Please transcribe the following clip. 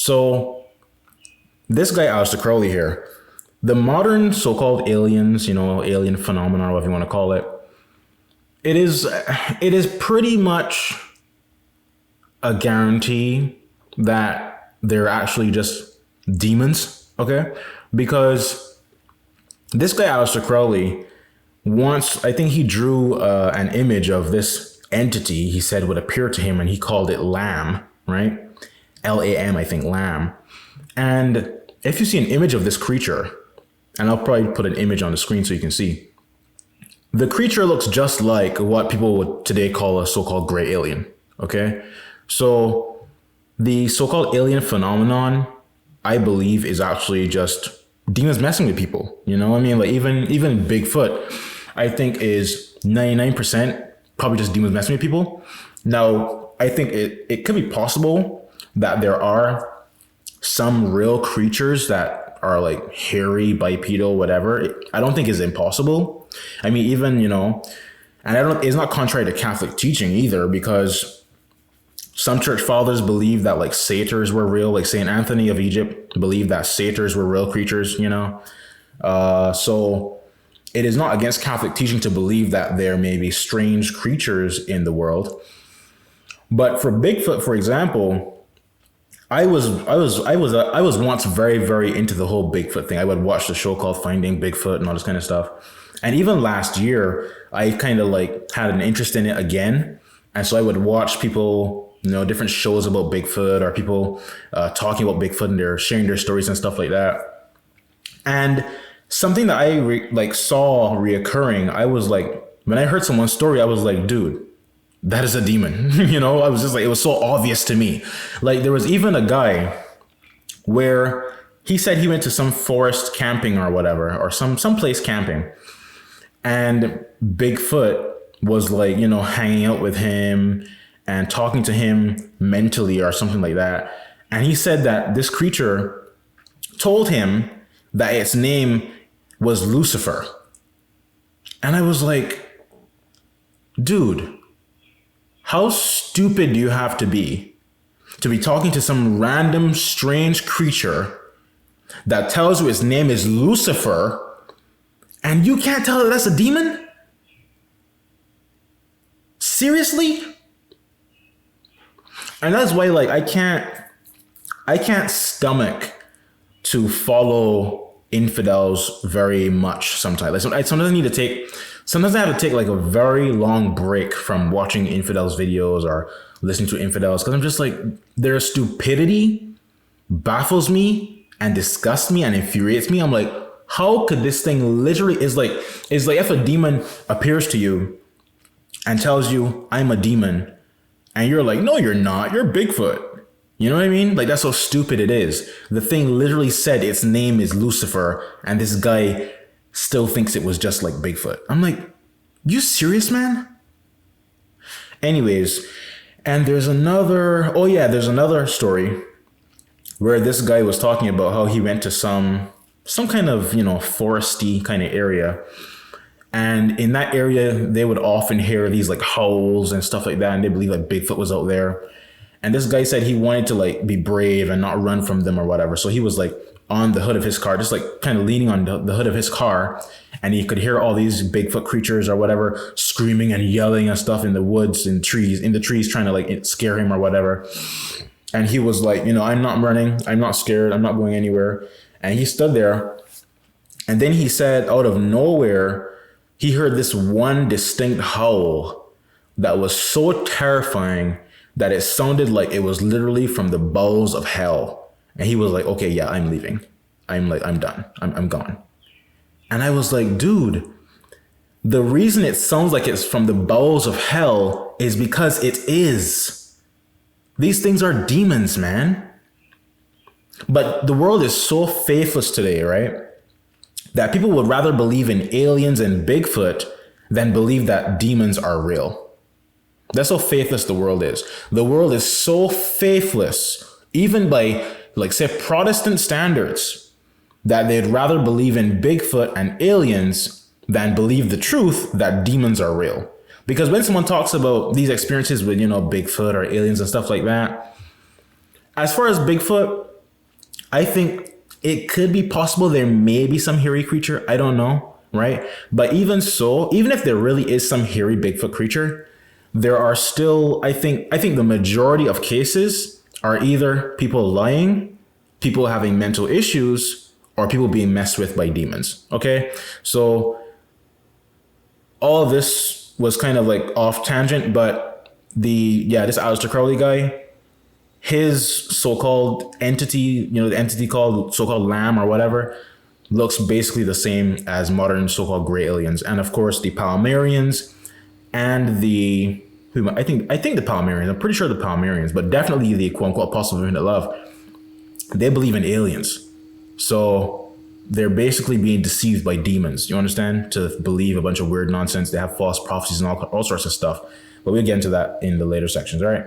So this guy, Aleister Crowley here, the modern so-called aliens, alien phenomenon, whatever you want to call it, it is pretty much a guarantee that they're actually just demons, okay? Because this guy, Aleister Crowley, once, I think he drew an image of this entity he said would appear to him, and he called it Lamb, right? Lam, I think, Lamb. And if you see an image of this creature, and I'll probably put an image on the screen so you can see, the creature looks just like what people would today call a so-called gray alien, okay? So the so-called alien phenomenon, I believe, is actually just demons messing with people. You know what I mean? Like even Bigfoot, I think, is 99% probably just demons messing with people. Now, I think it could be possible that there are some real creatures that are like hairy, bipedal, whatever. I don't think it's impossible. I mean, even, and it's not contrary to Catholic teaching either, because some church fathers believe that like satyrs were real, like Saint Anthony of Egypt believed that satyrs were real creatures, so it is not against Catholic teaching to believe that there may be strange creatures in the world. But for Bigfoot, for example, I was once very, very into the whole Bigfoot thing. I would watch the show called Finding Bigfoot and all this kind of stuff. And even last year, I kind of like had an interest in it again. And so I would watch people, different shows about Bigfoot, or people talking about Bigfoot, and they're sharing their stories and stuff like that. And something that I saw reoccurring, I was like, when I heard someone's story, I was like, dude, that is a demon. I was just like, it was so obvious to me. Like, there was even a guy where he said he went to some forest camping or whatever, or some place camping, and Bigfoot was like, hanging out with him and talking to him mentally or something like that. And he said that this creature told him that its name was Lucifer. And I was like, dude, how stupid do you have to be talking to some random strange creature that tells you its name is Lucifer, and you can't tell that that's a demon? Seriously? And that's why, like, I can't stomach to follow infidels very much sometimes. Like, sometimes I have to take like a very long break from watching infidels videos or listening to infidels, because I'm just like, their stupidity baffles me and disgusts me and infuriates me. I'm like, how could this thing literally is like if a demon appears to you and tells you, I'm a demon, and you're like, no, you're not, you're Bigfoot. You know what I mean? Like, that's how stupid it is. The thing literally said its name is Lucifer, and this guy still thinks it was just like Bigfoot. I'm like, you serious, man? Anyways, and there's another story where this guy was talking about how he went to some kind of, foresty kind of area. And in that area, they would often hear these like howls and stuff like that. And they believe like Bigfoot was out there. And this guy said he wanted to like be brave and not run from them or whatever. So he was like on the hood of his car, just like kind of leaning on the hood of his car. And he could hear all these Bigfoot creatures or whatever screaming and yelling and stuff in the woods and in the trees, trying to like scare him or whatever. And he was like, I'm not running. I'm not scared. I'm not going anywhere. And he stood there. And then he said, out of nowhere, he heard this one distinct howl that was so terrifying that it sounded like it was literally from the bowels of hell. And he was like, okay, yeah, I'm leaving. I'm done. I'm gone. And I was like, dude, the reason it sounds like it's from the bowels of hell is because it is. These things are demons, man. But the world is so faithless today, right? That people would rather believe in aliens and Bigfoot than believe that demons are real. That's how faithless the world is. The world is so faithless, even by, like, say, Protestant standards, that they'd rather believe in Bigfoot and aliens than believe the truth that demons are real. Because when someone talks about these experiences with, Bigfoot or aliens and stuff like that, as far as Bigfoot, I think it could be possible there may be some hairy creature. I don't know, right? But even so, even if there really is some hairy Bigfoot creature, there are still, I think the majority of cases are either people lying, people having mental issues, or people being messed with by demons. Okay, so all of this was kind of like off tangent, but this Aleister Crowley guy, his so-called entity, the entity called so-called Lamb or whatever, looks basically the same as modern so-called gray aliens. And of course, the Palmarians and I think the Palmarians, I'm pretty sure the Palmarians, but definitely the quote-unquote Apostle of Infinite Love, they believe in aliens. So they're basically being deceived by demons, you understand? To believe a bunch of weird nonsense. They have false prophecies and all sorts of stuff. But we'll get into that in the later sections, all right?